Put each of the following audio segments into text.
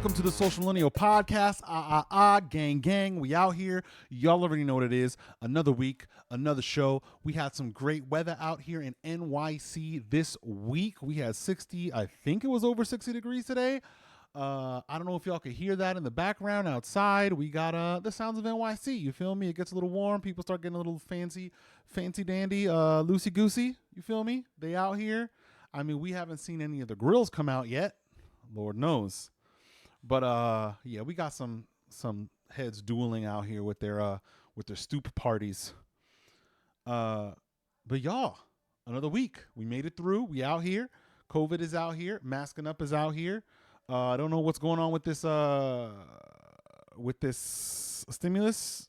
Welcome to the Social Millennial Podcast. Gang, gang. We out here. Y'all already know what it is. Another week, another show. We had some great weather out here in NYC this week. We had 60, I think it was over 60 degrees today. I don't know if y'all could hear that in the background outside. We got the sounds of NYC. You feel me? It gets a little warm. People start getting a little fancy dandy, loosey goosey. You feel me? They out here. I mean, we haven't seen any of the grills come out yet. Lord knows. But yeah, we got some heads dueling out here with their stoop parties. But y'all, another week. We made it through. We out here. COVID is out here. Masking up is out here. I don't know what's going on with this stimulus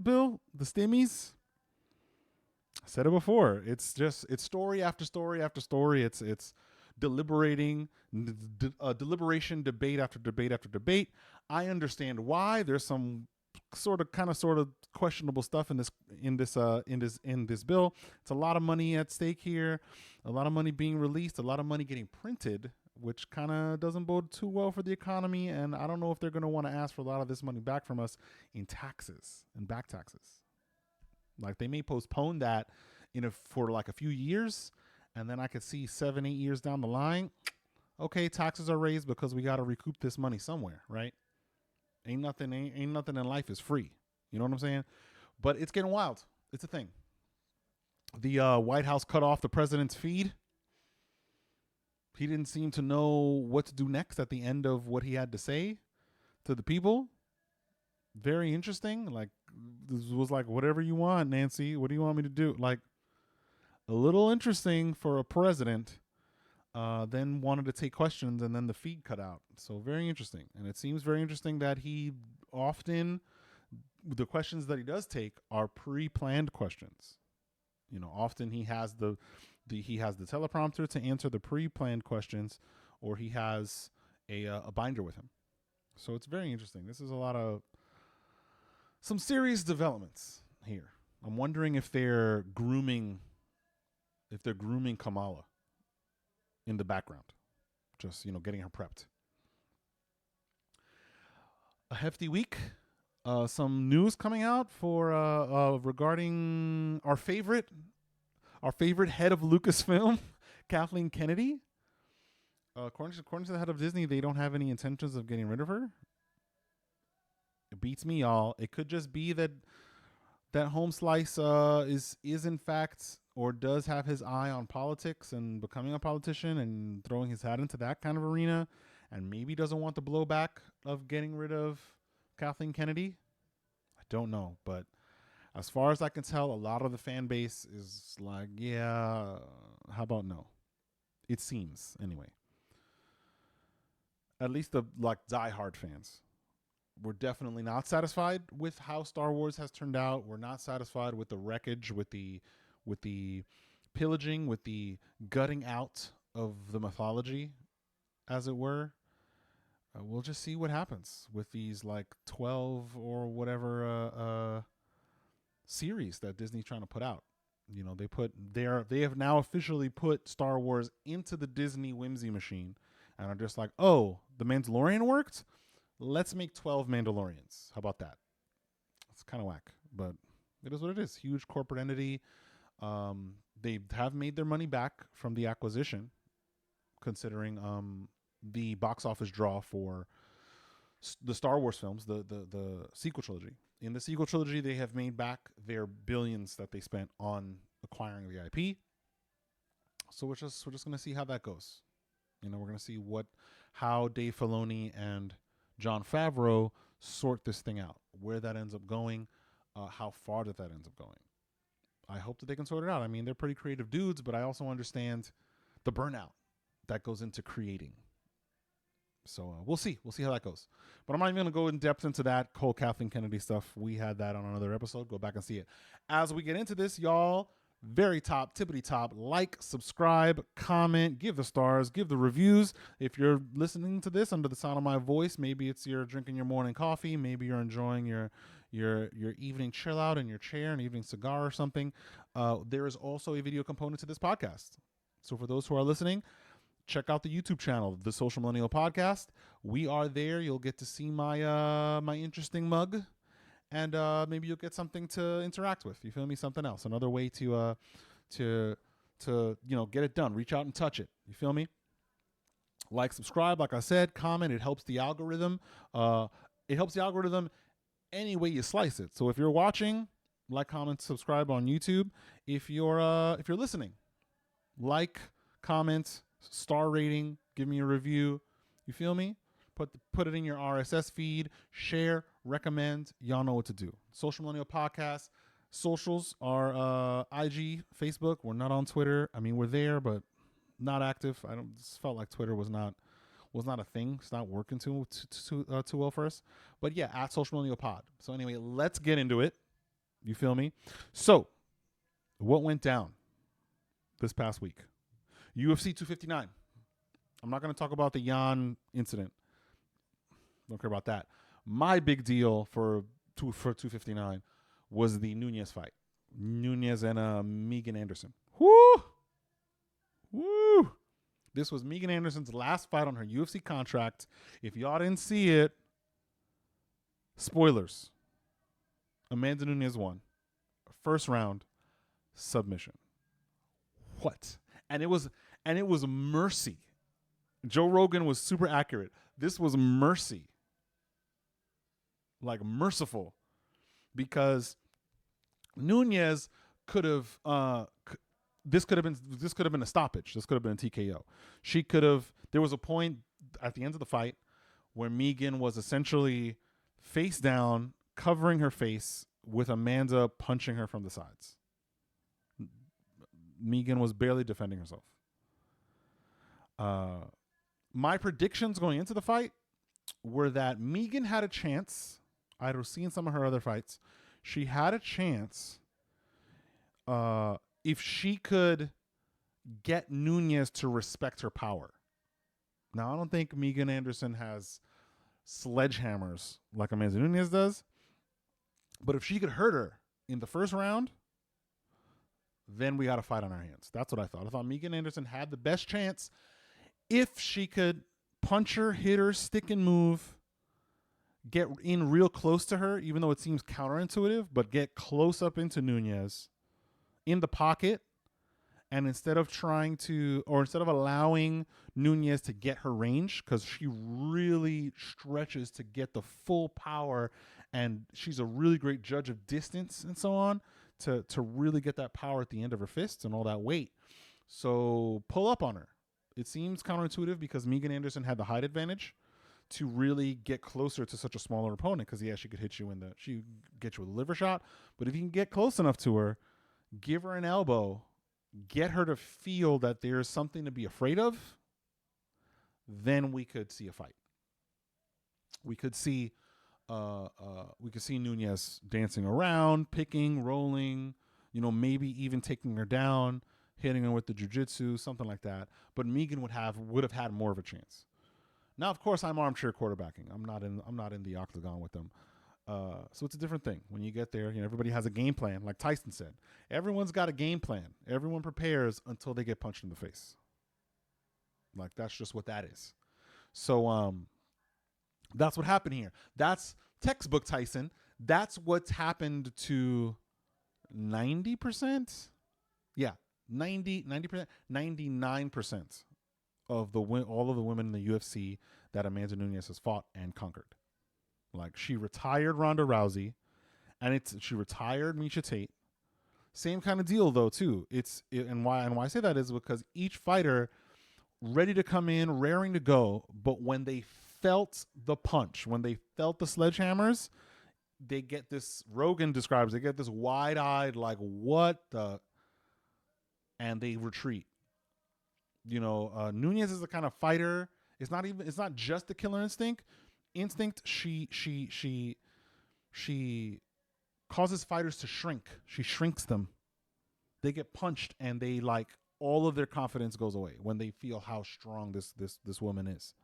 bill, the stimmies. I said it before. It's story after story after story. It's deliberation, debate after debate after debate. I understand why. There's some sort of questionable stuff in this bill. It's a lot of money at stake here, a lot of money being released, a lot of money getting printed, which kind of doesn't bode too well for the economy. And I don't know if they're going to want to ask for a lot of this money back from us in taxes and back taxes. Like they may postpone that for like a few years. And then I could see 7-8 years down the line, okay, taxes are raised because we got to recoup this money somewhere, right? Ain't nothing in life is free. You know what I'm saying? But it's getting wild. It's a thing. The White House cut off the president's feed. He didn't seem to know what to do next at the end of what he had to say to the people. Very interesting. Like, this was like, whatever you want, Nancy. What do you want me to do? Like, a little interesting for a president, then wanted to take questions and then the feed cut out. So very interesting. And it seems very interesting that he often, the questions that he does take are pre-planned questions. You know, often he has the teleprompter to answer the pre-planned questions, or he has a binder with him. So it's very interesting. This is some serious developments here. I'm wondering if they're grooming Kamala in the background, just, getting her prepped. A hefty week. Some news coming out regarding our favorite head of Lucasfilm, Kathleen Kennedy. According to the head of Disney, they don't have any intentions of getting rid of her. It beats me, y'all. It could just be that Home Slice is in fact, or does have his eye on politics and becoming a politician and throwing his hat into that kind of arena, and maybe doesn't want the blowback of getting rid of Kathleen Kennedy. I don't know, but as far as I can tell, a lot of the fan base is like, yeah, how about no? It seems, anyway. At least the diehard fans. We're definitely not satisfied with how Star Wars has turned out. We're not satisfied with the wreckage, with the pillaging, with the gutting out of the mythology, as it were. We'll just see what happens with these 12 or whatever series that Disney's trying to put out. You know, they have now officially put Star Wars into the Disney whimsy machine and are just like, oh, the Mandalorian worked? Let's make 12 Mandalorians. How about that? It's kind of whack, but it is what it is. Huge corporate entity. They have made their money back from the acquisition, considering the box office draw for the Star Wars films, the sequel trilogy. In the sequel trilogy, they have made back their billions that they spent on acquiring the IP. So we're just going to see how that goes. You know, we're going to see how Dave Filoni and Jon Favreau sort this thing out, where that ends up going, how far that ends up going. I hope that they can sort it out. I mean, they're pretty creative dudes, but I also understand the burnout that goes into creating. So we'll see. We'll see how that goes. But I'm not even going to go in depth into that whole Kathleen Kennedy stuff. We had that on another episode. Go back and see it. As we get into this, y'all, very top, tippity top, like, subscribe, comment, give the stars, give the reviews. If you're listening to this under the sound of my voice, maybe it's you're drinking your morning coffee, maybe you're enjoying your evening chill out in your chair, an evening cigar or something. There is also a video component to this podcast. So for those who are listening, check out the YouTube channel, The Social Millennial Podcast. We are there. You'll get to see my my interesting mug, and maybe you'll get something to interact with. You feel me? Something else, another way to get it done. Reach out and touch it. You feel me? Like, subscribe, like I said, comment. It helps the algorithm. It helps the algorithm any way you slice it. So if you're watching, like, comment, subscribe on YouTube. If you're listening, like, comment, star rating, give me a review. You feel me? Put it in your RSS feed, share, recommend. Y'all know what to do. Social Millennial Podcast. Socials are IG, Facebook. We're not on Twitter. I mean, we're there, but not active. I don't. Just felt like Twitter was not a thing. It's not working too well for us. But yeah, at Social Millennial Pod. So anyway, let's get into it. You feel me? So, what went down this past week? UFC 259. I'm not going to talk about the Jan incident. Don't care about that. My big deal for 259 was the Nunes fight. Nunes and Megan Anderson. Woo! Woo! This was Megan Anderson's last fight on her UFC contract. If y'all didn't see it, spoilers. Amanda Nunes won. First round submission. What? And it was mercy. Joe Rogan was super accurate. This was mercy. Like, merciful. Because Nunes could have this could have been a stoppage. This could have been a TKO. She could have. There was a point at the end of the fight where Megan was essentially face down, covering her face, with Amanda punching her from the sides. Megan was barely defending herself. My predictions going into the fight were that Megan had a chance. I'd seen some of her other fights. She had a chance if she could get Nunes to respect her power. Now, I don't think Megan Anderson has sledgehammers like Amanda Nunes does. But if she could hurt her in the first round, then we got a fight on our hands. That's what I thought. I thought Megan Anderson had the best chance if she could punch her, hit her, stick and move, get in real close to her, even though it seems counterintuitive, but get close up into Nunes in the pocket. And instead of allowing Nunes to get her range, because she really stretches to get the full power, and she's a really great judge of distance and so on, to really get that power at the end of her fists and all that weight. So pull up on her. It seems counterintuitive because Megan Anderson had the height advantage to really get closer to such a smaller opponent, because she could hit you she get you with a liver shot. But if you can get close enough to her, give her an elbow, get her to feel that there's something to be afraid of, then we could see a fight. We could see Nunes dancing around, picking, rolling, maybe even taking her down, hitting her with the jiu-jitsu, something like that. But Megan would have had more of a chance. Now, of course, I'm armchair quarterbacking. I'm not in the octagon with them. So it's a different thing. When you get there, everybody has a game plan. Like Tyson said, everyone's got a game plan. Everyone prepares until they get punched in the face. Like, that's just what that is. So that's what happened here. That's textbook Tyson. That's what's happened to 90%. Yeah, 90%, 99% of all of the women in the UFC that Amanda Nunes has fought and conquered. Like, she retired Ronda Rousey, and she retired Miesha Tate. Same kind of deal though too. And why I say that is because each fighter ready to come in, raring to go, but when they felt the punch, when they felt the sledgehammers, they get this, Rogan describes, they get this wide-eyed, like, what the, and they retreat. Nunes is the kind of fighter, it's not just the killer instinct. She causes fighters to shrink. She shrinks them. They get punched and they, like, all of their confidence goes away when they feel how strong this woman is.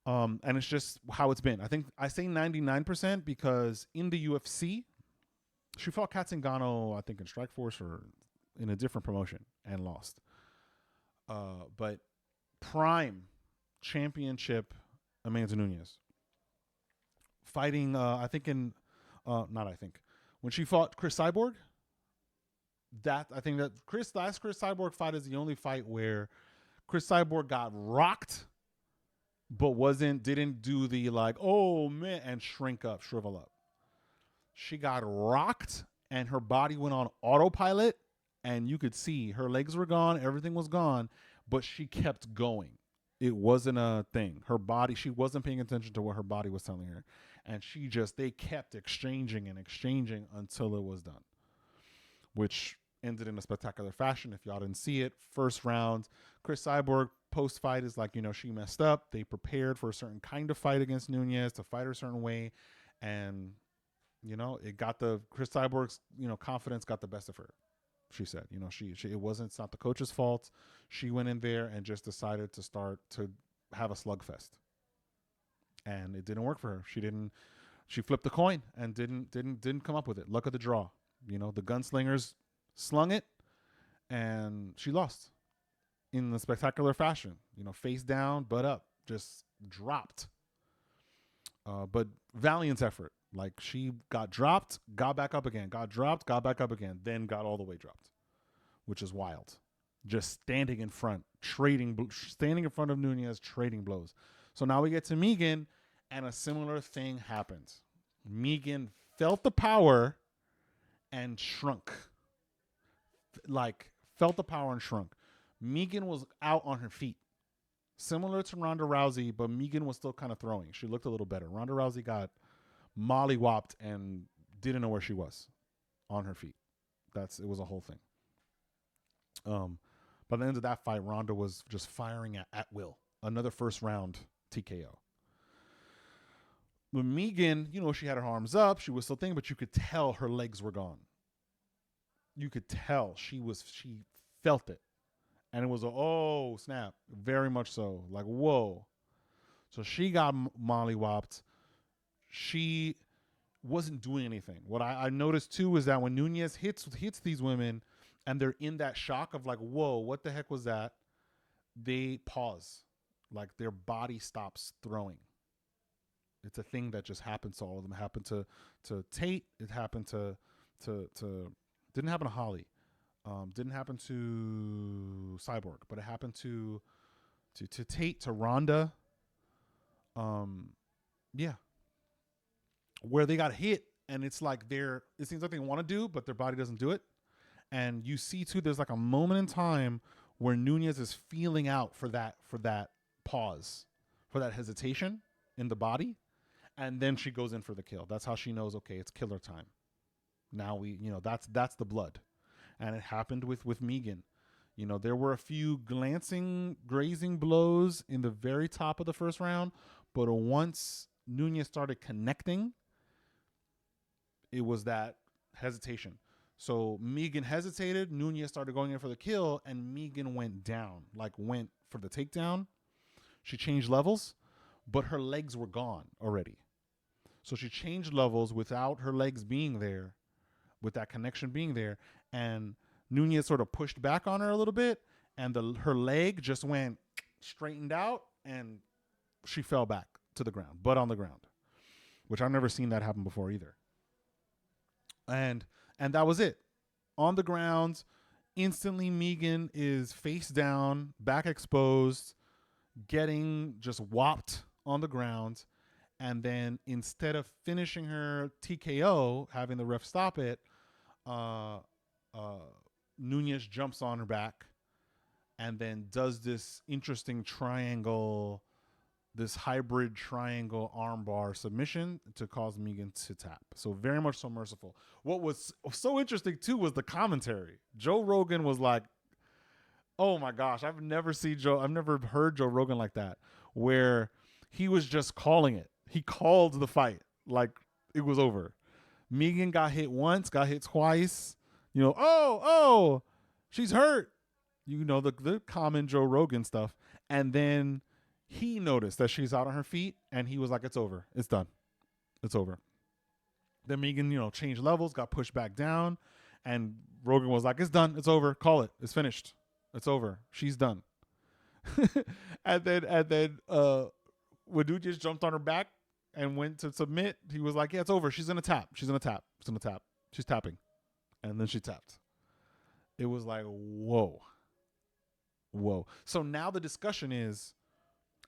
And it's just how it's been. I think I say 99% because in the UFC, she fought Kat Zingano, I think in Strikeforce or in a different promotion, and lost. But prime championship Amanda Nunes fighting. When she fought Chris Cyborg. I think that last Chris Cyborg fight is the only fight where Chris Cyborg got rocked, but didn't do the like, oh man, and shrivel up. She got rocked and her body went on autopilot, and you could see her legs were gone, everything was gone, but she kept going. It wasn't a thing. Her body, she wasn't paying attention to what her body was telling her. And they kept exchanging and exchanging until it was done, which ended in a spectacular fashion. If y'all didn't see it, first round, Chris Cyborg post-fight is like, she messed up. They prepared for a certain kind of fight against Nunes, to fight her a certain way. And, it got Chris Cyborg's, confidence got the best of her. She said, it's not the coach's fault. She went in there and just decided to start to have a slugfest. And it didn't work for her. She flipped the coin and didn't come up with it. Luck of the draw. The gunslingers slung it, and she lost in a spectacular fashion. Face down, butt up, just dropped. But valiant effort. Like, she got dropped, got back up again, got dropped, got back up again, then got all the way dropped, which is wild. Just standing in front of Nunes, trading blows. So now we get to Megan, and a similar thing happens. Megan felt the power and shrunk. Megan was out on her feet. Similar to Ronda Rousey, but Megan was still kind of throwing. She looked a little better. Ronda Rousey got mollywopped and didn't know where she was on her feet. It was a whole thing. By the end of that fight, Ronda was just firing at will. Another first round TKO. But Megan, she had her arms up. She was still thinking, but you could tell her legs were gone. You could tell she felt it. And it was oh, snap. Very much so. Like, whoa. So she got mollywopped. She wasn't doing anything. What I noticed, too, is that when Nunes hits these women and they're in that shock of like, whoa, what the heck was that? They pause. Like, their body stops throwing. It's a thing that just happens to all of them. It happened to Tate. It happened to didn't happen to Holly. Didn't happen to Cyborg, but it happened to Tate, to Ronda. Yeah. Where they got hit, and it's like it seems like they want to do, but their body doesn't do it. And you see too, there's like a moment in time where Nunes is feeling out for that pause, for that hesitation in the body, and then she goes in for the kill. That's how she knows, okay, it's killer time. Now that's the blood. And it happened with Megan. There were a few grazing blows in the very top of the first round, but once Nunes started connecting, it was that hesitation. So Megan hesitated, Nunes started going in for the kill, and Megan went down, went for the takedown. She changed levels, but her legs were gone already. So she changed levels without her legs being there, with that connection being there, and Nunes sort of pushed back on her a little bit, and her leg just went straightened out, and she fell back to the ground, butt on the ground, which I've never seen that happen before either. And that was it. On the ground, instantly Megan is face down, back exposed, getting just whopped on the ground. And then instead of finishing her TKO, having the ref stop it, Nunes jumps on her back and then does this interesting triangle, this hybrid triangle armbar submission to cause Megan to tap. So very much so merciful. What was so interesting too was the commentary. Joe Rogan was like, oh my gosh, I've never heard Joe Rogan like that, where he was just calling it. He called the fight like it was over. Megan got hit once, got hit twice. Oh, she's hurt. The common Joe Rogan stuff. And then he noticed that she's out on her feet, and he was like, it's over. It's done. It's over. Then Megan, changed levels, got pushed back down, and Rogan was like, it's done. It's over. Call it. It's finished. It's over. She's done. and then when dude just jumped on her back and went to submit, he was like, "Yeah, it's over. She's gonna tap. She's gonna tap. She's gonna tap. She's tapping." And then she tapped. It was like, whoa, whoa. So now the discussion is,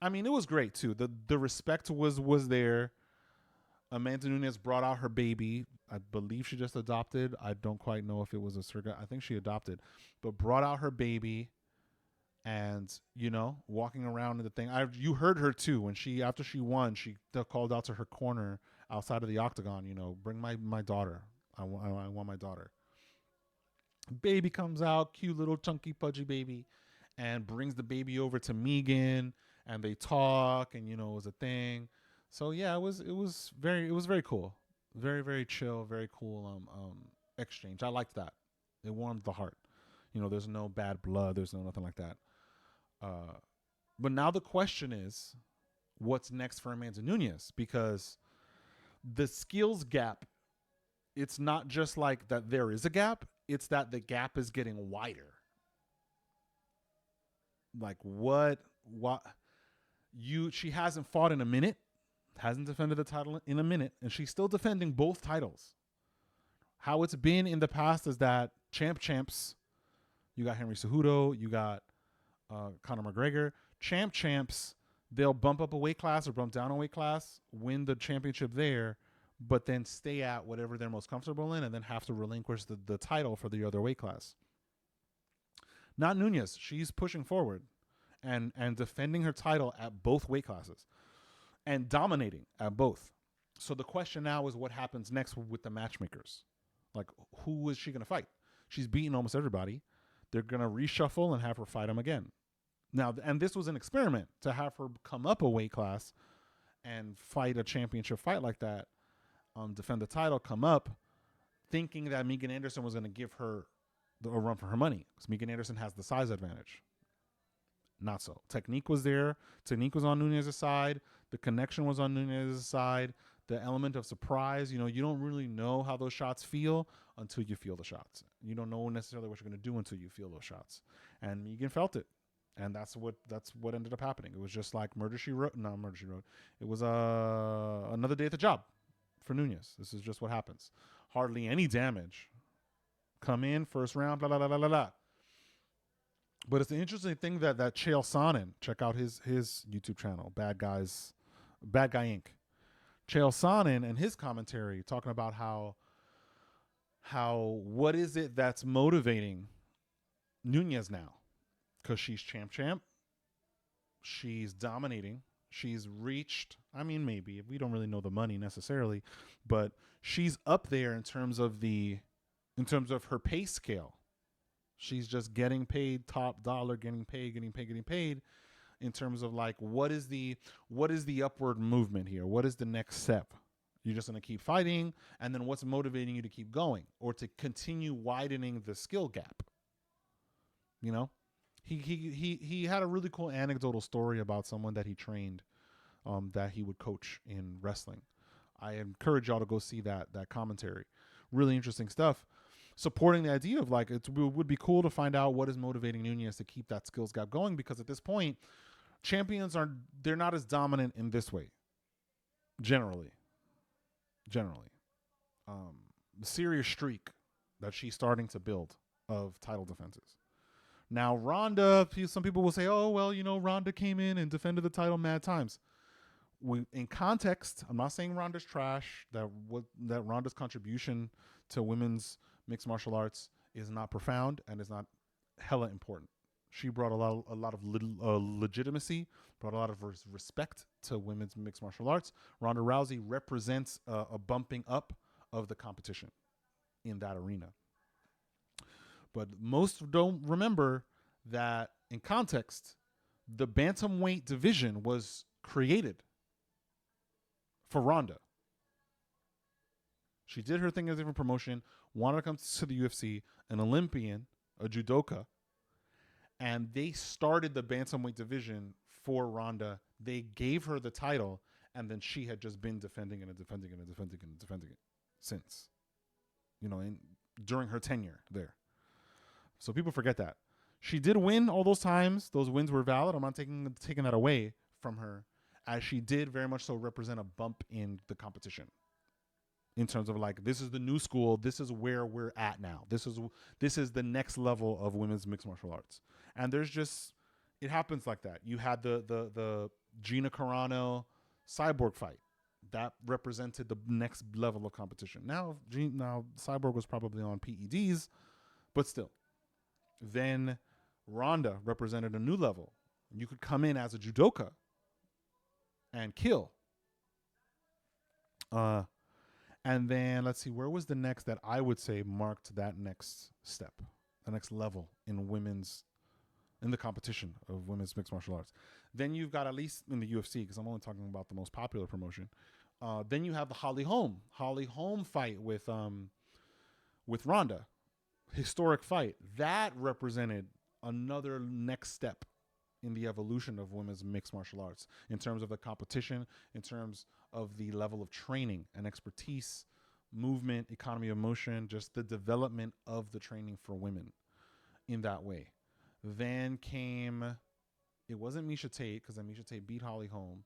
I mean, it was great too. The respect was there. Amanda Nunes brought out her baby. I believe she just adopted. I don't quite know if it was a surrogate. I think she adopted, but brought out her baby, and walking around in the thing. You heard her too when she after she won. She called out to her corner outside of the octagon. Bring my daughter. I want my daughter. Baby comes out, cute little chunky pudgy baby, and brings the baby over to Megan, and they talk, and it was a thing. So yeah, it was very cool, very very chill, very cool exchange. I liked that. It warmed the heart. There's no bad blood. There's no nothing like that. Uh, but now the question is, what's next for Amanda Nunes? Because the skills gap, it's not just like that there is a gap, it's that the gap is getting wider. Like she hasn't fought in a minute, hasn't defended the title in a minute, and she's still defending both titles. How it's been in the past is that champs, you got Henry Cejudo, you got Conor McGregor, champs, they'll bump up a weight class or bump down a weight class, win the championship there, but then stay at whatever they're most comfortable in and then have to relinquish the title for the other weight class. Not Nunes. She's pushing forward and defending her title at both weight classes and dominating at both. So the question now is what happens next with the matchmakers? Like, who is she going to fight? She's beaten almost everybody. They're going to reshuffle and have her fight them again. Now, and this was an experiment to have her come up a weight class and fight a championship fight like that, defend the title, come up, thinking that Megan Anderson was going to give her a run for her money. Because Megan Anderson has the size advantage. Not so. Technique was there. Technique was on Nunes' side. The connection was on Nunes' side. The element of surprise, you don't really know how those shots feel until you feel the shots. You don't know necessarily what you're going to do until you feel those shots. And Megan felt it. And that's what ended up happening. It was just like Murder, She Wrote. Not Murder, She Wrote. It was another day at the job for Nunes. This is just what happens. Hardly any damage. Come in, first round, blah, blah, blah, blah, blah. But it's an interesting thing that Chael Sonnen, check out his YouTube channel, Bad Guy Inc. Chael Sonnen and his commentary talking about how what is it that's motivating Nunes now? Because she's champ. She's dominating. She's reached, I mean, maybe, we don't really know the money necessarily, but she's up there in terms of her pay scale. She's just getting paid top dollar, getting paid in terms of like, what is the upward movement here? What is the next step? You're just going to keep fighting. And then what's motivating you to keep going or to continue widening the skill gap? He had a really cool anecdotal story about someone that he trained, that he would coach in wrestling. I encourage y'all to go see that commentary. Really interesting stuff. Supporting the idea of like, it would be cool to find out what is motivating Nunes to keep that skills gap going, because at this point, champions they're not as dominant in this way. Generally. The serious streak that she's starting to build of title defenses. Now, Ronda, some people will say, oh, well, Ronda came in and defended the title mad times. In context, I'm not saying Ronda's trash, that Ronda's contribution to women's mixed martial arts is not profound and is not hella important. She brought a lot of legitimacy, brought a lot of respect to women's mixed martial arts. Ronda Rousey represents a bumping up of the competition in that arena. But most don't remember that in context, the bantamweight division was created for Ronda. She did her thing in a different promotion, wanted to come to the UFC, an Olympian, a judoka, and they started the bantamweight division for Ronda. They gave her the title, and then she had just been defending it since, during her tenure there. So people forget that. She did win all those times. Those wins were valid. I'm not taking that away from her, as she did very much so represent a bump in the competition in terms of like, this is the new school. This is where we're at now. This is the next level of women's mixed martial arts. And there's just, it happens like that. You had the Gina Carano Cyborg fight that represented the next level of competition. Now Cyborg was probably on PEDs, but still. Then Ronda represented a new level. You could come in as a judoka and kill. And then let's see, where was the next that I would say marked that next step, the next level in the competition of women's mixed martial arts. Then you've got, at least in the UFC, because I'm only talking about the most popular promotion. Then you have the Holly Holm fight with Ronda, historic fight that represented another next step in the evolution of women's mixed martial arts in terms of the competition, in terms of the level of training and expertise, movement, economy of motion, just the development of the training for women in that way. Then came, it wasn't Miesha Tate, because Miesha Tate beat Holly Holm.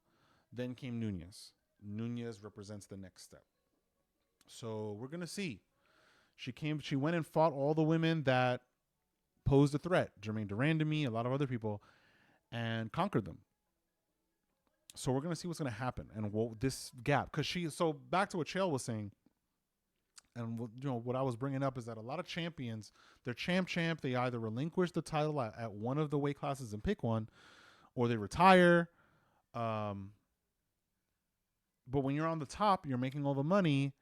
Then came Nunes. Nunes represents the next step. So we're going to see. She went and fought all the women that posed a threat. Germaine Durandamy, a lot of other people, and conquered them. So we're going to see what's going to happen and this gap. So back to what Chael was saying, and what I was bringing up is that a lot of champions, they're champ, they either relinquish the title at one of the weight classes and pick one, or they retire. But when you're on the top, you're making all the money.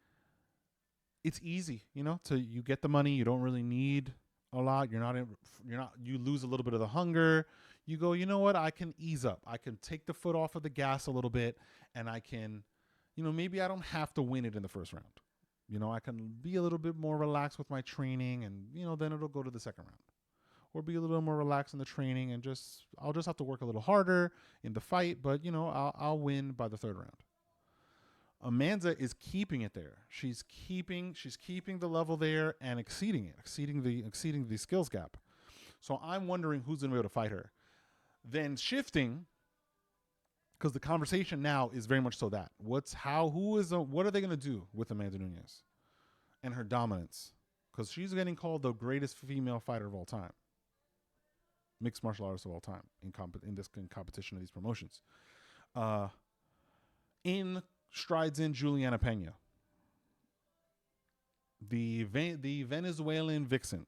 It's easy, you get the money. You don't really need a lot. You lose a little bit of the hunger. You go, you know what? I can ease up. I can take the foot off of the gas a little bit, and I can, maybe I don't have to win it in the first round. I can be a little bit more relaxed with my training, and, then it'll go to the second round. Or be a little more relaxed in the training, and I'll just have to work a little harder in the fight, but, I'll win by the third round. Amanda is keeping it there. She's keeping the level there and exceeding the skills gap. So I'm wondering who's going to be able to fight her. Then shifting, because the conversation now is very much so that what are they going to do with Amanda Nunes and her dominance? Because she's getting called the greatest female fighter of all time, mixed martial artist of all time in competition of these promotions. Strides in Julianna Peña, the Venezuelan vixen.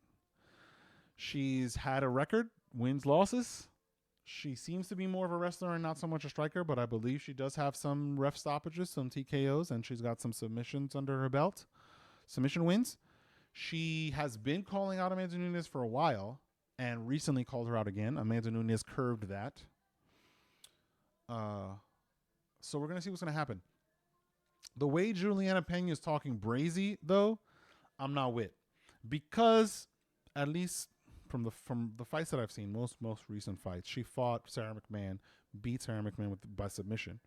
She's had a record, wins, losses. She seems to be more of a wrestler and not so much a striker, but I believe she does have some ref stoppages, some TKOs, and she's got some submissions under her belt, submission wins. She has been calling out Amanda Nunes for a while and recently called her out again. Amanda Nunes curved that. So we're going to see what's going to happen. The way Julianna Peña is talking brazy, though, I'm not with. Because, at least from the fights that I've seen, most recent fights, she fought Sarah McMahon, beat Sarah McMahon by submission.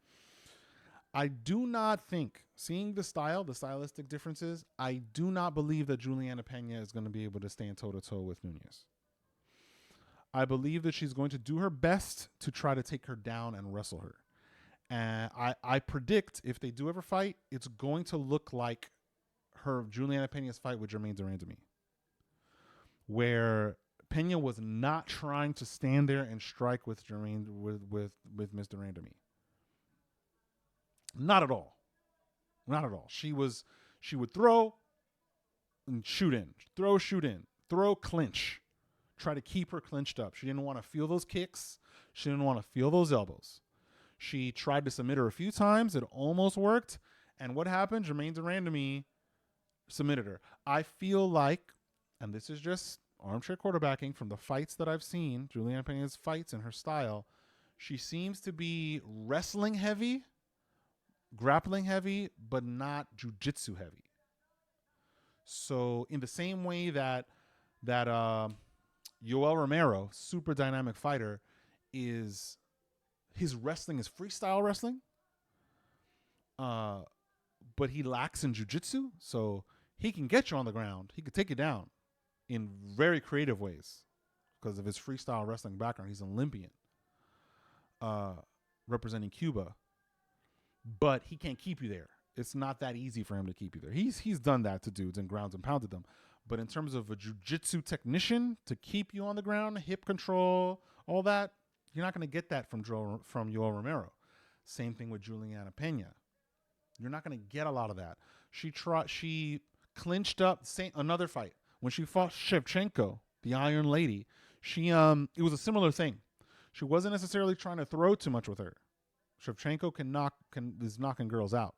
I do not think, seeing the stylistic differences, I do not believe that Julianna Peña is going to be able to stand toe-to-toe with Nunes. I believe that she's going to do her best to try to take her down and wrestle her. And I predict if they do ever fight, it's going to look like Julianna Peña's fight with Germaine Durandamy, where Peña was not trying to stand there and strike with with Miss Durandamy. Not at all. Not at all. She would throw and shoot in, throw, clinch, try to keep her clinched up. She didn't want to feel those kicks. She didn't want to feel those elbows. She tried to submit her a few times. It almost worked. And what happened? Germaine Durandamy submitted her. I feel like, and this is just armchair quarterbacking from the fights that I've seen, Julianna Peña's fights and her style, she seems to be wrestling heavy, grappling heavy, but not jiu-jitsu heavy. So in the same way that Yoel Romero, super dynamic fighter, his wrestling is freestyle wrestling, but he lacks in jiu-jitsu, so he can get you on the ground. He could take you down in very creative ways, because of his freestyle wrestling background. He's an Olympian, representing Cuba, but he can't keep you there. It's not that easy for him to keep you there. He's done that to dudes and grounds and pounded them. But in terms of a jiu-jitsu technician to keep you on the ground, hip control, all that, you're not going to get that from Yoel Romero. Same thing with Julianna Peña. You're not going to get a lot of that. She clinched up another fight when she fought Shevchenko, the Iron Lady. It was a similar thing. She wasn't necessarily trying to throw too much with her. Shevchenko is knocking girls out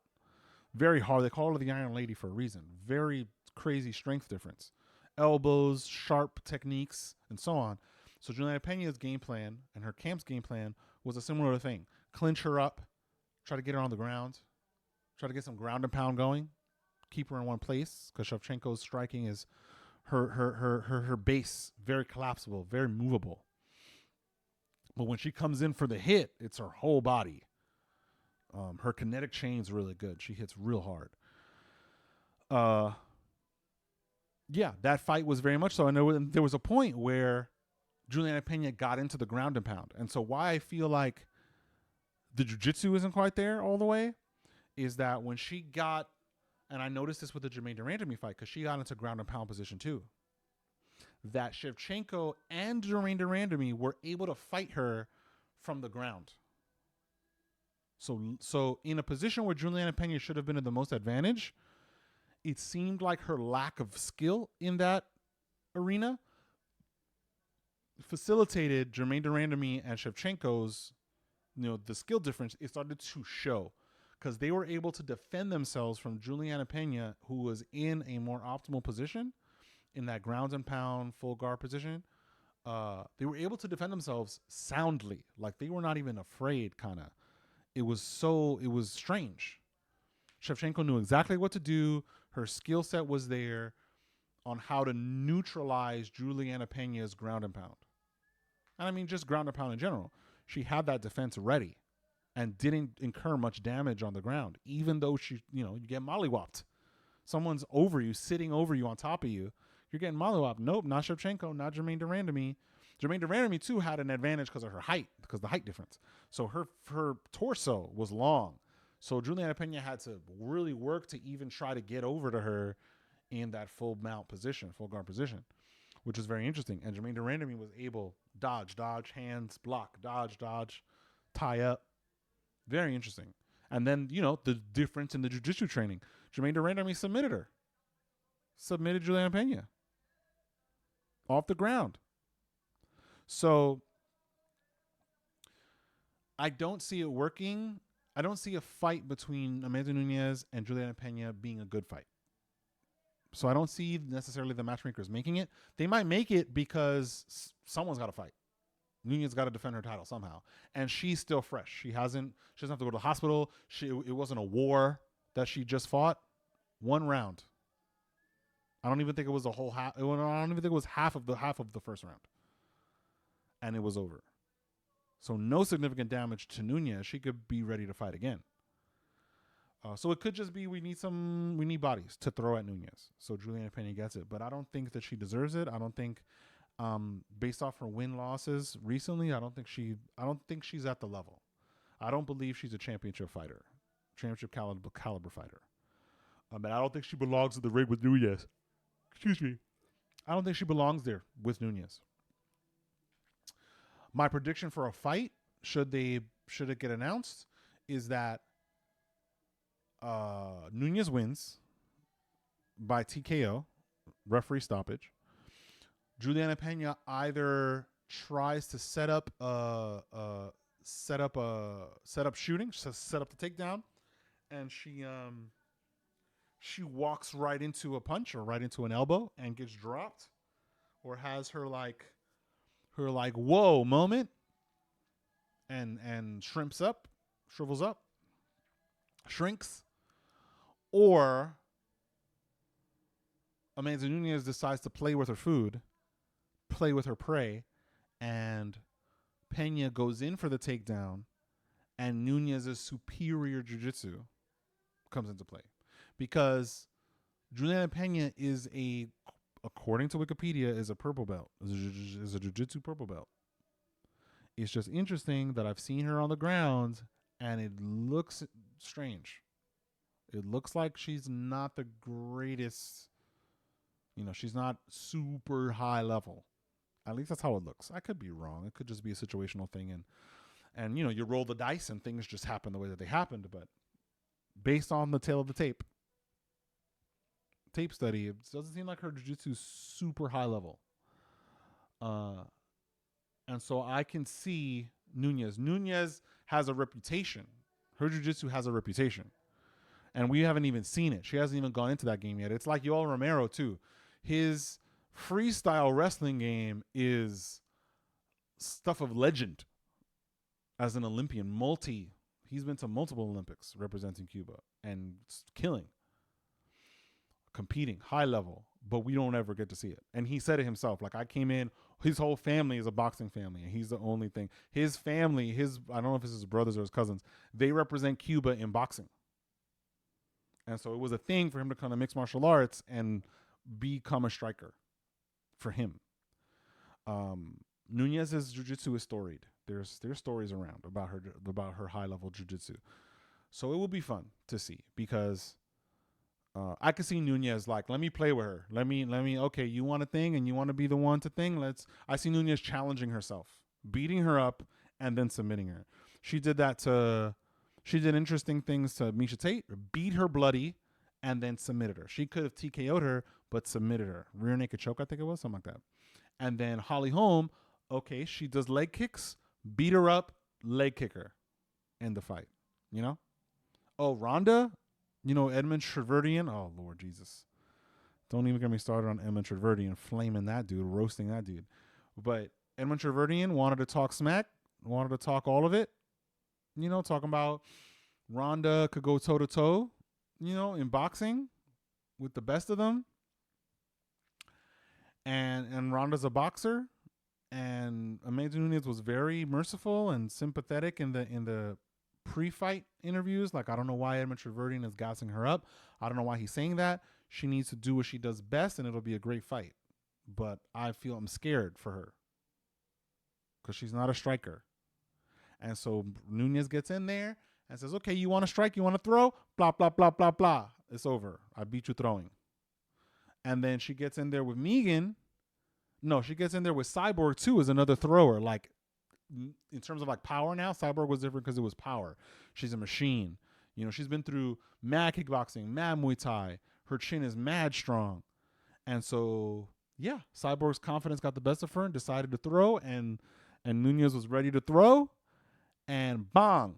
very hard. They call her the Iron Lady for a reason. Very crazy strength difference, elbows, sharp techniques, and so on. So Julianna Peña's game plan and her camp's game plan was a similar thing. Clinch her up, try to get her on the ground, try to get some ground and pound going, keep her in one place, because Shevchenko's striking is her base, very collapsible, very movable. But when she comes in for the hit, it's her whole body. Her kinetic chain's really good. She hits real hard. Yeah, that fight was very much so. And there was a point where Julianna Peña got into the ground and pound. And so why I feel like the jiu-jitsu isn't quite there all the way is that when she got, and I noticed this with the Jermaine Durandamy fight, because she got into ground and pound position too, that Shevchenko and Jermaine Durandamy were able to fight her from the ground. So in a position where Julianna Peña should have been at the most advantage, it seemed like her lack of skill in that arena facilitated Jermaine Durandamy and Shevchenko's, the skill difference. It started to show because they were able to defend themselves from Julianna Peña, who was in a more optimal position in that ground and pound full guard position. They were able to defend themselves soundly, like they were not even afraid. Kind of, it was strange. Shevchenko knew exactly what to do. Her skill set was there on how to neutralize Julianna Peña's ground and pound. And I mean, just ground and pound in general. She had that defense ready and didn't incur much damage on the ground, even though you get mollywopped. Someone's over you, sitting over you, on top of you. You're getting mollywopped. Nope, not Shevchenko, not Jermaine Durandamy. Jermaine Durandamy, too, had an advantage because of her height, because of the height difference. So her torso was long. So Julianna Peña had to really work to even try to get over to her in that full guard position, which is very interesting. And Jermaine Durandamy was able dodge, hands, block, dodge, tie up. Very interesting. And then, the difference in the jiu-jitsu training. Jermaine Durandamy submitted Julianna Peña off the ground. So I don't see it working. I don't see a fight between Amanda Nunes and Julianna Peña being a good fight. So I don't see necessarily the matchmakers making it. They might make it because someone's got to fight. Nunes got to defend her title somehow. And she's still fresh. She doesn't have to go to the hospital. It wasn't a war that she just fought. One round. I don't even think it was a whole half. I don't even think it was half of the first round. And it was over. So no significant damage to Nunes. She could be ready to fight again. So it could just be we need bodies to throw at Nunes. So Julianna Peña gets it, but I don't think that she deserves it. I don't think, based off her win losses recently, I don't think she's at the level. I don't believe she's a championship caliber fighter. But I don't think she belongs in the ring with Nunes. Excuse me. I don't think she belongs there with Nunes. My prediction for a fight, should it get announced, is that Nunes wins by TKO, referee stoppage. Julianna Peña either tries to set up shooting, set up the takedown, and she walks right into a punch or right into an elbow and gets dropped, or has her whoa moment and shrinks up, shrivels up, shrinks, or Amanda Nunes decides to play with her food, play with her prey, and Peña goes in for the takedown, and Nunes' superior jiu-jitsu comes into play. Because Julianna Peña is a according to Wikipedia, is a purple belt. Is a jiu-jitsu purple belt. It's just interesting that I've seen her on the ground, and it looks strange. It looks like she's not the greatest. She's not super high level. At least that's how it looks. I could be wrong. It could just be a situational thing, and you roll the dice and things just happen the way that they happened. But based on the tail of the tape study, it doesn't seem like her jiu-jitsu is super high level. And so I can see Nunes. Nunes has a reputation. Her jiu-jitsu has a reputation. And we haven't even seen it. She hasn't even gone into that game yet. It's like Yoel Romero, too. His freestyle wrestling game is stuff of legend as an Olympian. He's been to multiple Olympics representing Cuba and killing, competing, high level, but we don't ever get to see it. And he said it himself. Like, I came in, his whole family is a boxing family, and he's the only thing. His family, I don't know if it's his brothers or his cousins, they represent Cuba in boxing. And so it was a thing for him to come to mixed martial arts and become a striker for him. Nunes's jiu-jitsu is storied. There's stories around about her high-level jiu-jitsu. So it will be fun to see because I could see Nunes like, let me play with her. Let me, okay, you want a thing and you want to be the one to thing? I see Nunes challenging herself, beating her up, and then submitting her. She did interesting things to Miesha Tate, beat her bloody, and then submitted her. She could have TKO'd her, but submitted her. Rear naked choke, I think it was, something like that. And then Holly Holm, okay, she does leg kicks, beat her up, leg kicker, end the fight. Oh, Ronda, Edmund Treverdian. Oh, Lord Jesus. Don't even get me started on Edmund Treverdian, flaming that dude, roasting that dude. But Edmund Treverdian wanted to talk smack, wanted to talk all of it. Talking about Ronda could go toe-to-toe, in boxing with the best of them. And Ronda's a boxer. And Amanda Nunes was very merciful and sympathetic in the pre-fight interviews. Like, I don't know why Edmund Treverdian is gassing her up. I don't know why he's saying that. She needs to do what she does best, and it'll be a great fight. But I'm scared for her because she's not a striker. And so Nunes gets in there and says, okay, you want to strike? You want to throw? Blah, blah, blah, blah, blah. It's over. I beat you throwing. And then she gets in there with Megan. No, she gets in there with Cyborg, too, as another thrower. Like, in terms of, like, power now, Cyborg was different because it was power. She's a machine. She's been through mad kickboxing, mad Muay Thai. Her chin is mad strong. And so, yeah, Cyborg's confidence got the best of her and decided to throw. And Nunes was ready to throw. And bang.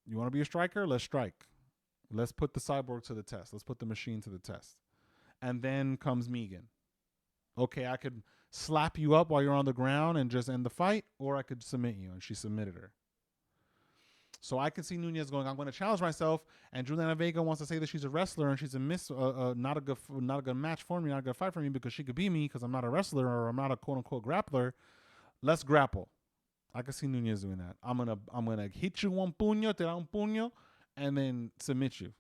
You want to be a striker? Let's strike. Let's put the Cyborg to the test. Let's put the machine to the test. And then comes Megan. Okay, I could slap you up while you're on the ground and just end the fight, or I could submit you. And she submitted her. So I can see Nunes going, I'm going to challenge myself. And Julianna Vega wants to say that she's a wrestler and she's not a good match for me, not a good fight for me because she could beat me because I'm not a wrestler or I'm not a quote unquote grappler. Let's grapple. I can see Nunes doing that. I'm gonna hit you one puño, te da un puño, and then submit you.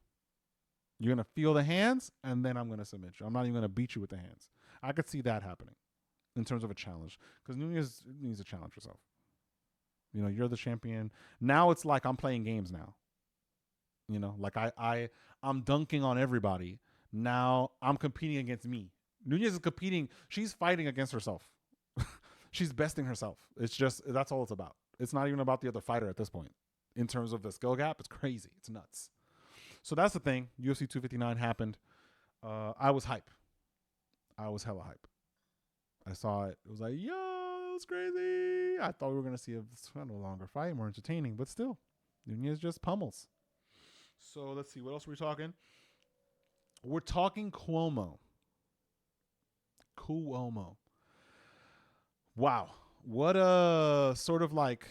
You're gonna feel the hands, and then I'm gonna submit you. I'm not even gonna beat you with the hands. I could see that happening in terms of a challenge because Nunes needs to challenge herself. You're the champion. Now it's like I'm playing games now. Like I'm dunking on everybody. Now I'm competing against me. Nunes is competing. She's fighting against herself. She's besting herself. It's just, that's all it's about. It's not even about the other fighter at this point. In terms of the skill gap, it's crazy. It's nuts. So that's the thing. UFC 259 happened. I was hype. I was hella hype. I saw it. It was like, yo, it's crazy. I thought we were going to see a longer fight, more entertaining, but still, Nunes just pummels. So let's see. What else are we talking? We're talking Cuomo. Wow. What a sort of like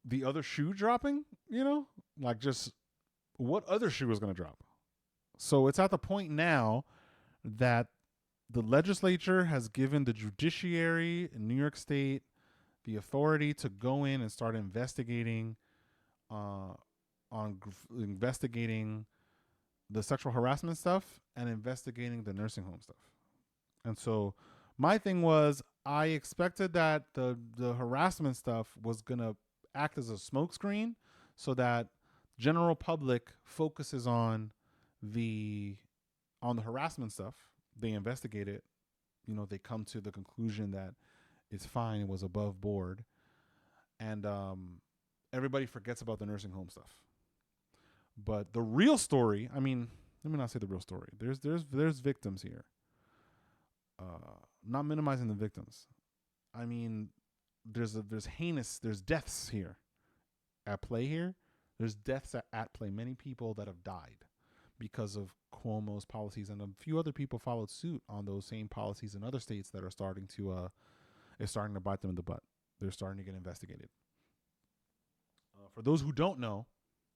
the other shoe dropping, like just what other shoe is going to drop? So it's at the point now that the legislature has given the judiciary in New York State the authority to go in and start investigating investigating the sexual harassment stuff and investigating the nursing home stuff. And so my thing was I expected that the harassment stuff was gonna act as a smokescreen so that general public focuses the on the harassment stuff. They investigate it. They come to the conclusion that it's fine. It was above board, and everybody forgets about the nursing home stuff. But the real story, I mean, let me not say the real story. There's victims here. Not minimizing the victims. I mean, there's deaths here at play here. There's deaths at play. Many people that have died because of Cuomo's policies, and a few other people followed suit on those same policies in other states that are starting to bite them in the butt. They're starting to get investigated. For those who don't know,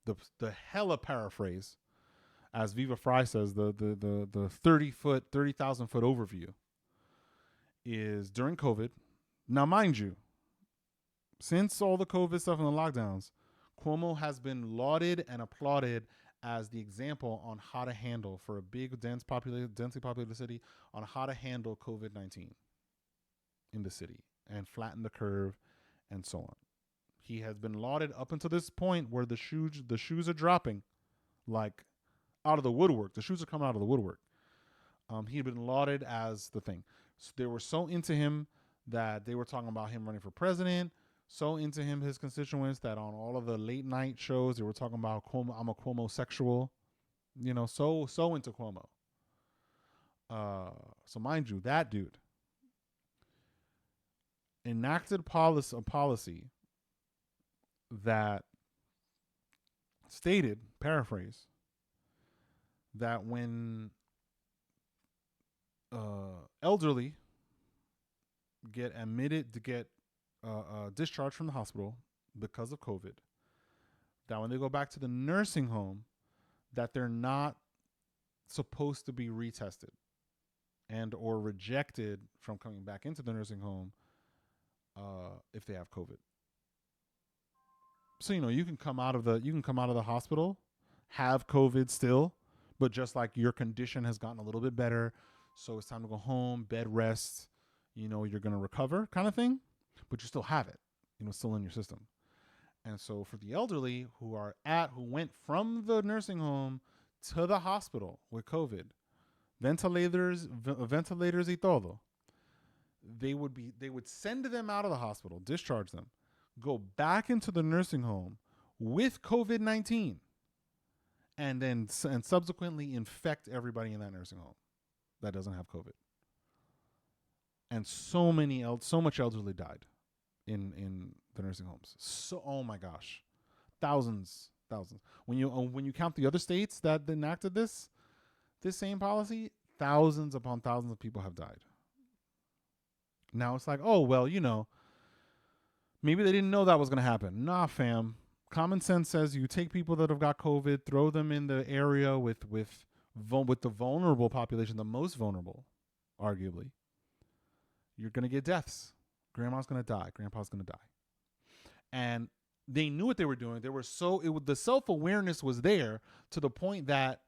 the hella paraphrase, as Viva Fry says, the 30,000 foot overview is during COVID. Now, mind you, since all the COVID stuff and the lockdowns, Cuomo has been lauded and applauded as the example on how to handle, for a big, densely populated city, on how to handle COVID-19 in the city and flatten the curve and so on. He has been lauded up until this point where the shoes are dropping, like out of the woodwork. The shoes are coming out of the woodwork. He had been lauded as the thing. So they were so into him that they were talking about him running for president. So into him, his constituents, that on all of the late night shows, they were talking about Cuomo. I'm a Cuomo sexual, so into Cuomo. So mind you, that dude enacted a policy that stated, paraphrase, that when elderly get discharged from the hospital because of COVID, that when they go back to the nursing home, that they're not supposed to be retested and or rejected from coming back into the nursing home if they have COVID. So you can come out of the hospital, have COVID still, but just like your condition has gotten a little bit better, so it's time to go home, bed rest, you're gonna recover, kind of thing, but you still have it, still in your system. And so for the elderly who went from the nursing home to the hospital with COVID, ventilators y todo, they would send them out of the hospital, discharge them, go back into the nursing home with COVID-19, and subsequently infect everybody in that nursing home that doesn't have COVID. And so much elderly died in the nursing homes. So, oh my gosh, thousands. When you count the other states that enacted this same policy, thousands upon thousands of people have died. Now it's like, oh well, maybe they didn't know that was going to happen. Nah, fam. Common sense says you take people that have got COVID, throw them in the area with the vulnerable population, the most vulnerable, arguably. You're going to get deaths. Grandma's going to die. Grandpa's going to die. And they knew what they were doing. The self-awareness was there to the point that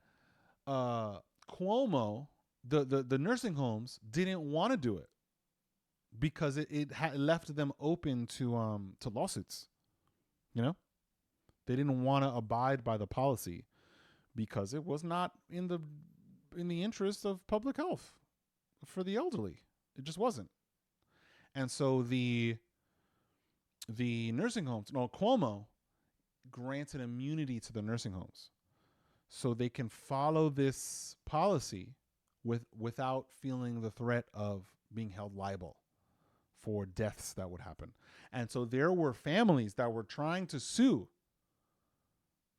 Cuomo, the nursing homes, didn't want to do it because it had left them open to lawsuits. They didn't want to abide by the policy because it was not in the interest of public health for the elderly. It just wasn't. And so the nursing homes, Cuomo granted immunity to the nursing homes so they can follow this policy without feeling the threat of being held liable for deaths that would happen. And so there were families that were trying to sue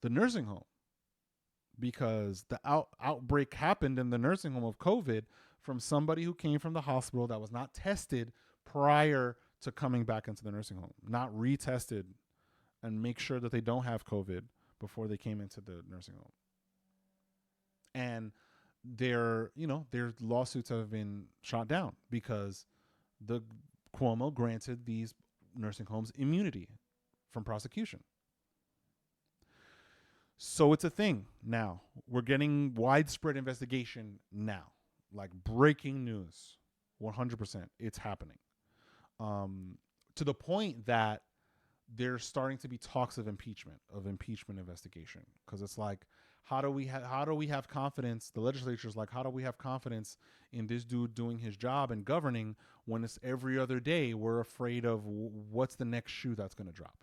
the nursing home because the outbreak happened in the nursing home of COVID from somebody who came from the hospital that was not tested prior to coming back into the nursing home, not retested and make sure that they don't have COVID before they came into the nursing home. And their lawsuits have been shot down because the Cuomo granted these nursing homes immunity from prosecution. So it's a thing now. We're getting widespread investigation now, like breaking news. 100%. It's happening. Um, to the point that there's starting to be talks of impeachment investigation, because it's like, how do we have confidence? The legislature's like, how do we have confidence in this dude doing his job and governing when it's every other day we're afraid of what's the next shoe that's going to drop?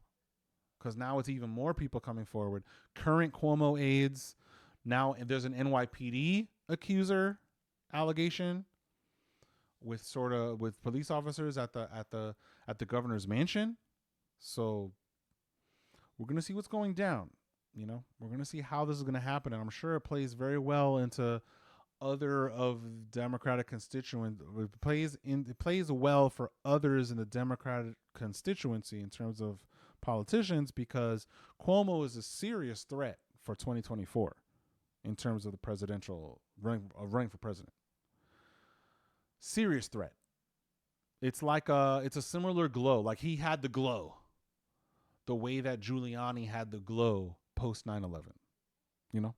Because now it's even more people coming forward. Current Cuomo aides now, and there's an NYPD accuser allegation with police officers at the governor's mansion. So we're gonna see what's going down. We're gonna see how this is gonna happen, and I'm sure it plays very well into other of Democratic constituents. It plays well for others in the Democratic constituency in terms of politicians, because Cuomo is a serious threat for 2024 in terms of the presidential running for president. Serious threat. It's a similar glow. Like, he had the glow, the way that Giuliani had the glow post 9/11. You know,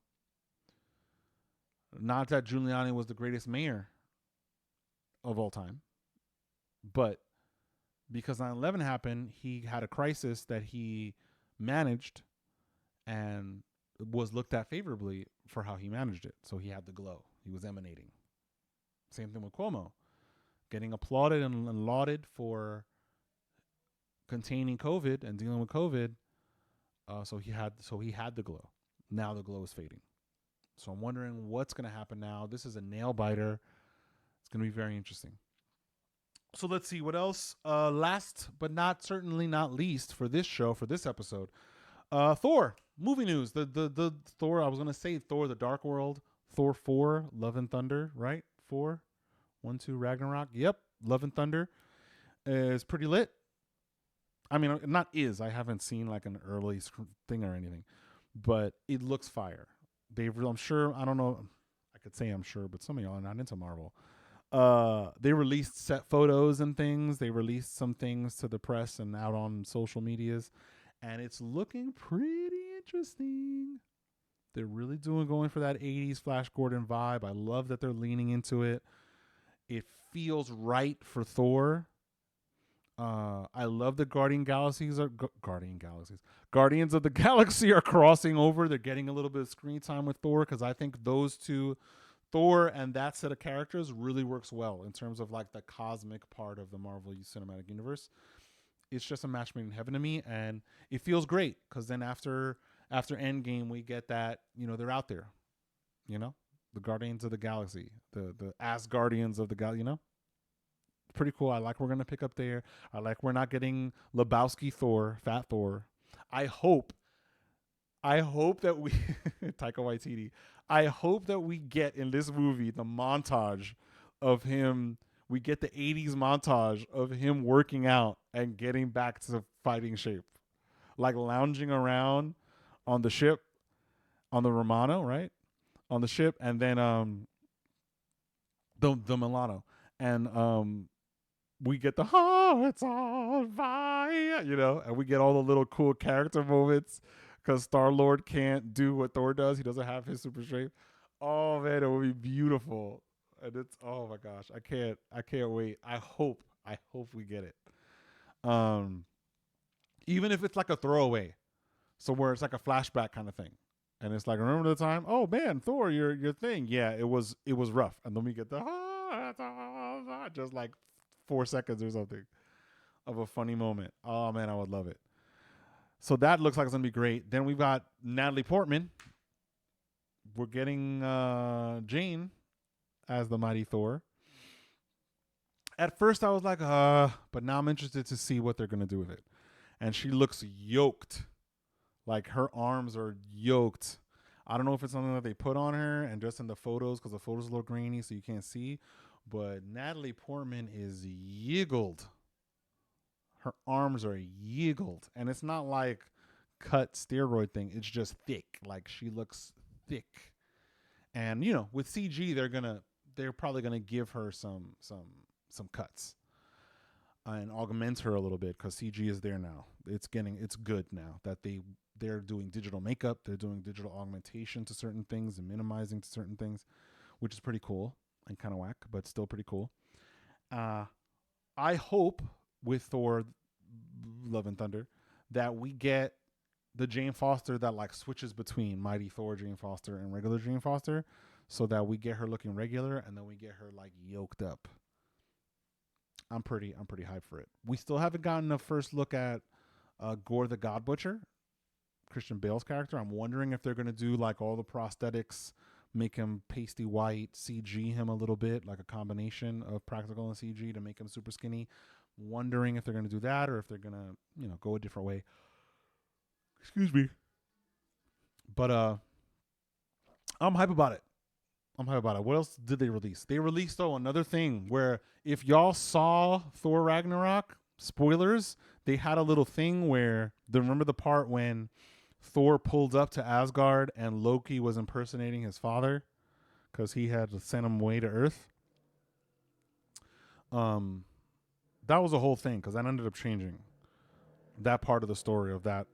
not that Giuliani was the greatest mayor of all time, but because 9/11 happened, he had a crisis that he managed and was looked at favorably for how he managed it. So he had the glow. He was emanating. Same thing with Cuomo, getting applauded and lauded for containing COVID and dealing with COVID. So he had the glow. Now the glow is fading. So I'm wondering what's going to happen now. This is a nail biter. It's going to be very interesting. So let's see what else. Last but certainly not least for this show, for this episode, Thor movie news. The Thor. I was going to say Thor: The Dark World. Thor 4, Love and Thunder. Right? 4, 1, 2, Ragnarok. Yep, Love and Thunder is pretty lit. I mean, not is. I haven't seen like an early thing or anything, but it looks fire. I'm sure. I don't know. I could say I'm sure, but some of y'all are not into Marvel. They released set photos and things. They released some things to the press and out on social medias, and it's looking pretty interesting. They're really going for that 80s Flash Gordon vibe. I love that they're leaning into it. It feels right for Thor. I love the Guardians of the Galaxy are crossing over. They're getting a little bit of screen time with Thor, because I think those two, Thor and that set of characters, really works well in terms of like the cosmic part of the Marvel Cinematic Universe. It's just a match made in heaven to me, and it feels great, because then after Endgame we get that, they're out there, the Guardians of the Galaxy, the Asgardians of the Galaxy, Pretty cool. I like we're going to pick up there. I like we're not getting Lebowski Thor, Fat Thor. I hope that we Taika Waititi. I hope that we get in this movie the montage of him. We get the 80s montage of him working out and getting back to fighting shape. Like lounging around on the ship, on the Romano, right? On the ship, and then the Milano. And we get the hearts on fire, and we get all the little cool character moments, because Star-Lord can't do what Thor does. He doesn't have his super strength. Oh man, it would be beautiful. And it's, oh my gosh, I can't wait. I hope we get it. Even if it's like a throwaway, so where it's like a flashback kind of thing, and it's like, remember the time? Oh man, Thor, your thing. Yeah, it was rough. And then we get the just like 4 seconds or something of a funny moment. Oh man, I would love it. So that looks like it's gonna be great. Then we've got Natalie Portman. We're getting Jane as the mighty Thor. At first I was like, but now I'm interested to see what they're gonna do with it. And she looks yoked. Like her arms are yoked. I don't know if it's something that they put on her and just in the photos, because the photos are a little grainy so you can't see. But Natalie Portman is yiggled. Her arms are yiggled. And it's not like cut steroid thing. It's just thick. Like, she looks thick. And, with CG, they're probably gonna give her some cuts and augment her a little bit, because CG is there now. It's good now that they're doing digital makeup. They're doing digital augmentation to certain things and minimizing to certain things, which is pretty cool and kind of whack, but still pretty cool. Uh, I hope with Thor Love and Thunder that we get the Jane Foster that like switches between Mighty Thor Jane Foster and regular Jane Foster, so that we get her looking regular and then we get her like yoked up. I'm pretty hyped for it. We still haven't gotten a first look at Gore the God Butcher, Christian Bale's character. I'm wondering if they're gonna do like all the prosthetics, make him pasty white, CG him a little bit, like a combination of practical and CG to make him super skinny. Wondering if they're gonna do that or if they're gonna, go a different way. Excuse me. But I'm hype about it. I'm hype about it. What else did they release? They released another thing where if y'all saw Thor Ragnarok, spoilers, they had a little thing where remember the part when Thor pulled up to Asgard and Loki was impersonating his father because he had sent him away to Earth. Um, that was a whole thing because that ended up changing that part of the story of that.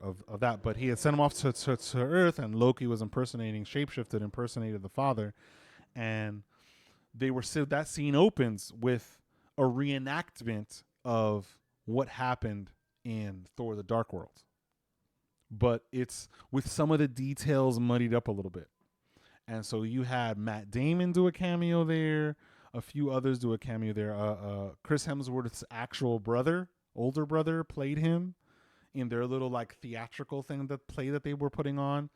But he had sent him off to Earth, and Loki was shapeshifted, impersonated the father, and they were so that scene opens with a reenactment of what happened in Thor: The Dark World, but it's with some of the details muddied up a little bit. And so you had Matt Damon do a cameo there, a few others do a cameo there. Chris Hemsworth's actual brother, older brother, played him in their little like theatrical play that they were putting on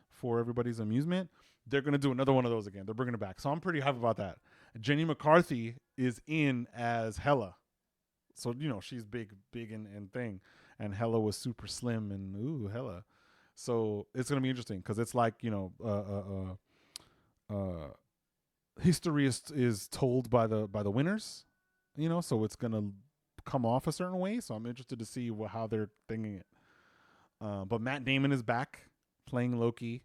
for everybody's amusement. They're gonna do another one of those again. They're bringing it back, so I'm pretty hyped about that. Jenny McCarthy is in as Hela, so she's big and thing, and Hela was super slim and Hela. So it's gonna be interesting because it's like history is told by the winners, so it's gonna come off a certain way. So I'm interested to see how they're thinking it. But Matt Damon is back playing Loki,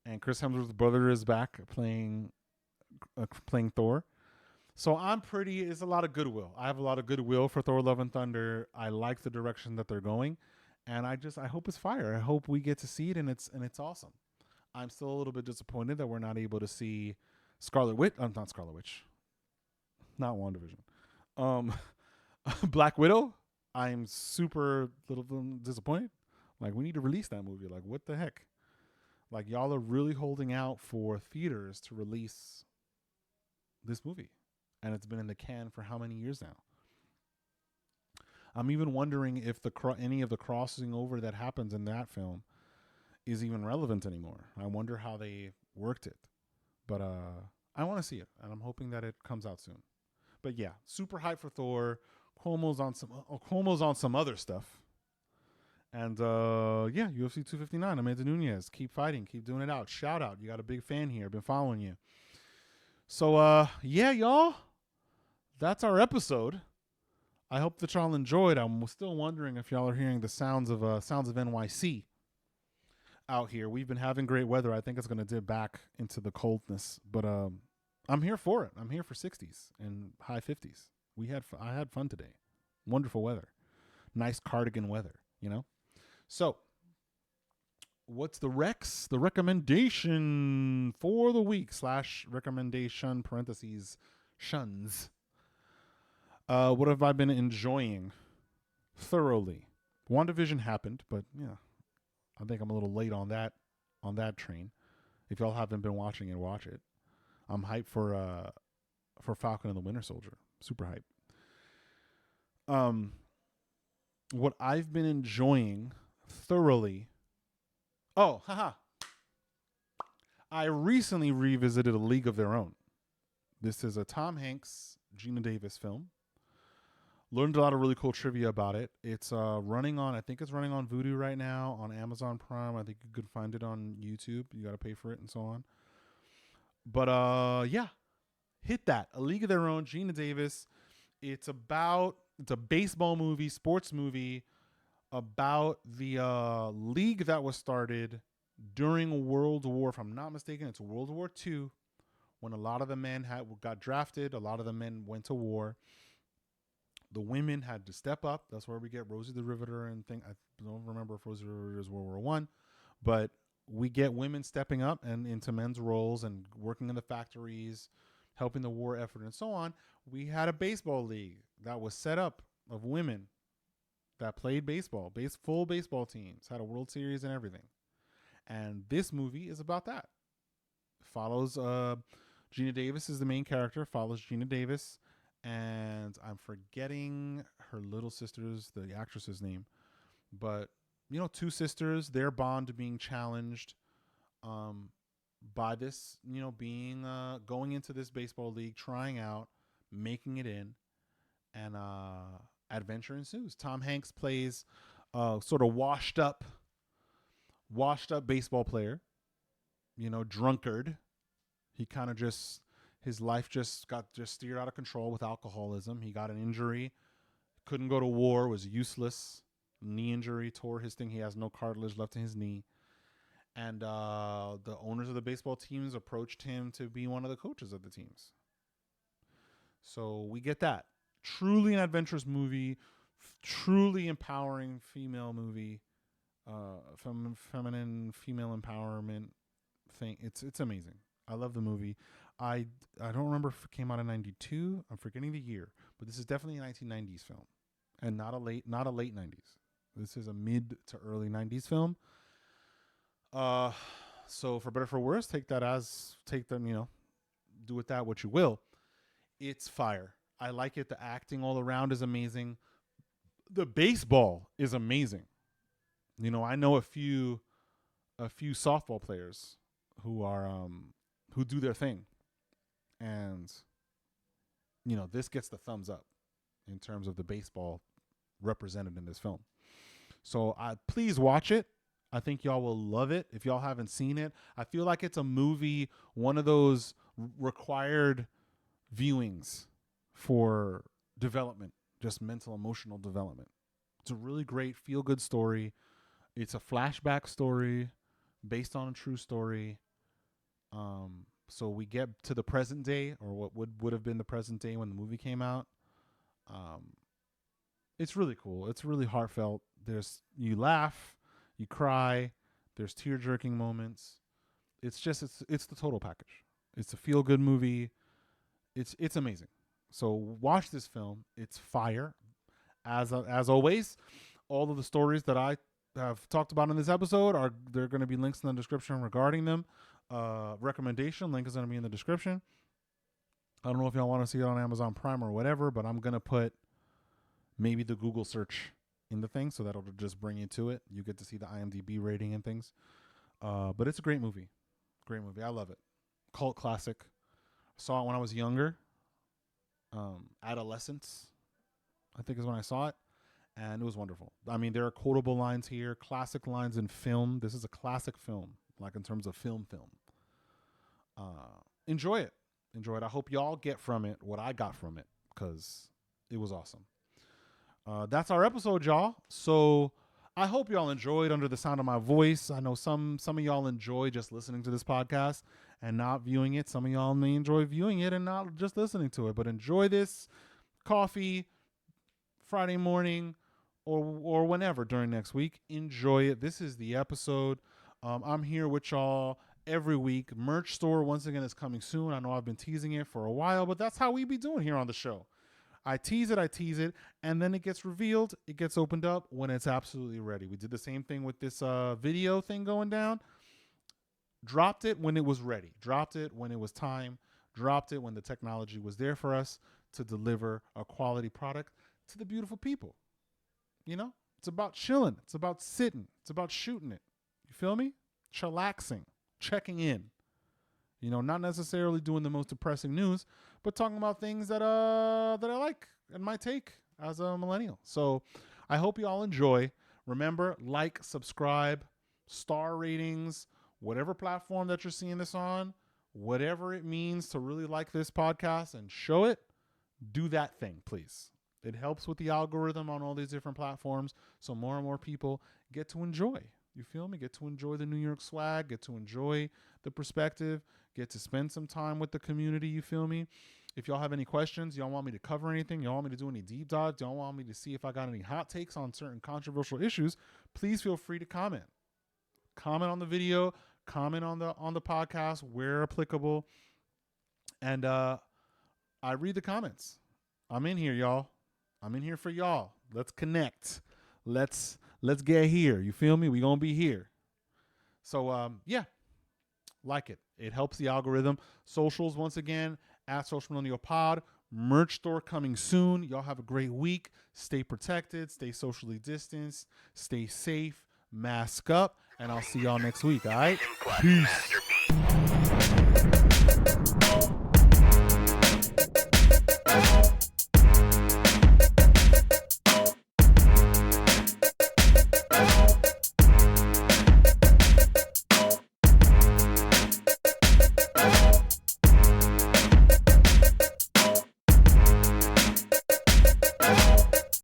and Chris Hemsworth's brother is back playing Thor. So it's a lot of goodwill. I have a lot of goodwill for Thor: Love and Thunder. I like the direction that they're going, and I hope it's fire. I hope we get to see it, and it's awesome. I'm still a little bit disappointed that we're not able to see Scarlet Witch. Not Scarlet Witch. Not WandaVision. Um, Black Widow. I'm super little disappointed. Like, we need to release that movie. Like, what the heck? Like, y'all are really holding out for theaters to release this movie, and it's been in the can for how many years now? I'm even wondering if any of the crossing over that happens in that film is even relevant anymore. I wonder how they worked it. But I want to see it, and I'm hoping that it comes out soon. But yeah, super hyped for Thor. Cuomo's on some other stuff. And yeah, UFC 259, Amanda Nunes. Keep fighting. Keep doing it out. Shout out. You got a big fan here. Been following you. So yeah, y'all. That's our episode. I hope that y'all enjoyed. I'm still wondering if y'all are hearing the sounds of NYC out here. We've been having great weather. I think it's going to dip back into the coldness, but I'm here for it. I'm here for 60s and high 50s. I had fun today. Wonderful weather. Nice cardigan weather, So, what's the recommendation for the week / recommendation parentheses shuns. What have I been enjoying thoroughly? WandaVision happened, but yeah, I think I'm a little late on that train. If y'all haven't been watching it, watch it. I'm hyped for Falcon and the Winter Soldier. Super hyped. What I've been enjoying thoroughly. Oh, haha. I recently revisited A League of Their Own. This is a Tom Hanks, Gina Davis film. Learned a lot of really cool trivia about it. It's running on Vudu right now, on Amazon Prime. I think you could find it on YouTube. You got to pay for it and so on. But yeah, hit that. A League of Their Own, Gina Davis. It's a baseball movie, sports movie about the league that was started during World War. If I'm not mistaken, it's World War II, when a lot of the men got drafted. A lot of the men went to war. The women had to step up. That's where we get Rosie the Riveter and thing. I don't remember if Rosie the Riveter is World War One, but we get women stepping up and into men's roles and working in the factories, helping the war effort and so on. We had a baseball league that was set up of women that played baseball, full baseball teams, had a World Series and everything. And this movie is about that. Follows Gina Davis is the main character. Follows Gina Davis, and I'm forgetting her little sister's, the actress's name, but two sisters, their bond being challenged by this, being going into this baseball league, trying out, making it in, and adventure ensues. Tom Hanks plays sort of washed up baseball player, drunkard. He kind of his life just steered out of control with alcoholism. He got an injury, couldn't go to war, was useless. Knee injury, tore his thing. He has no cartilage left in his knee. And the owners of the baseball teams approached him to be one of the coaches of the teams. So we get that. Truly an adventurous movie, truly empowering female movie, feminine female empowerment thing. It's amazing. I love the movie. I don't remember if it came out in 92. I'm forgetting the year, but this is definitely a 1990s film, and not a late 90s. This is a mid to early 90s film. So for better or for worse, take them, do with that what you will. It's fire. I like it. The acting all around is amazing. The baseball is amazing. I know a few softball players who are who do their thing, and this gets the thumbs up in terms of the baseball represented in this film. So please watch it. I think y'all will love it. If y'all haven't seen it, I feel like it's a movie, one of those required viewings for development, just mental, emotional development. It's a really great feel-good story. It's a flashback story based on a true story. So we get to the present day, or what would have been the present day when the movie came out. It's really cool. It's really heartfelt. You laugh, you cry, there's tear-jerking moments. It's the total package. It's a feel-good movie. It's amazing. So watch this film. It's fire. As always, all of the stories that I have talked about in this episode they're going to be links in the description regarding them. Recommendation link is going to be in the description. I don't know if y'all want to see it on Amazon Prime or whatever, but I'm going to put maybe the Google search in the thing, so that'll just bring you to it. You get to see the IMDb rating and things. But it's a great movie. Great movie. I love it. Cult classic. Saw it when I was younger. Adolescence, I think, is when I saw it. And it was wonderful. I mean, there are quotable lines here, classic lines in film. This is a classic film, like in terms of film. Enjoy it. I hope y'all get from it what I got from it, because it was awesome. That's our episode, y'all. So I hope y'all enjoyed Under the Sound of My Voice. I know some of y'all enjoy just listening to this podcast and not viewing it. Some of y'all may enjoy viewing it and not just listening to it, but enjoy this coffee Friday morning or whenever during next week. Enjoy it. This is the episode. I'm here with y'all every week. Merch store, once again, is coming soon. I know I've been teasing it for a while, but that's how we be doing here on the show. I tease it, and then it gets revealed. It gets opened up when it's absolutely ready. We did the same thing with this video thing going down. Dropped it when it was ready. Dropped it when it was time. Dropped it when the technology was there for us to deliver a quality product to the beautiful people. It's about chilling. It's about sitting. It's about shooting it. You feel me? Chillaxing. Checking in. Not necessarily doing the most depressing news, but talking about things that I like and my take as a millennial. So I hope you all enjoy. Remember, like, subscribe, star ratings, whatever platform that you're seeing this on, whatever it means to really like this podcast and show it, do that thing, please. It helps with the algorithm on all these different platforms, so more and more people get to enjoy. You feel me? Get to enjoy the New York swag, get to enjoy the perspective, get to spend some time with the community, you feel me? If y'all have any questions, y'all want me to cover anything, y'all want me to do any deep dives, y'all want me to see if I got any hot takes on certain controversial issues, please feel free to comment. Comment on the video, comment on the podcast where applicable. And I read the comments. I'm in here, y'all. I'm in here for y'all. Let's connect. Let's get here. You feel me? We gonna be here. So yeah, like it. It helps the algorithm. Socials once again at Social Millennial Pod. Merch store coming soon. Y'all have a great week. Stay protected. Stay socially distanced. Stay safe. Mask up. And I'll see y'all next week. All right. Peace.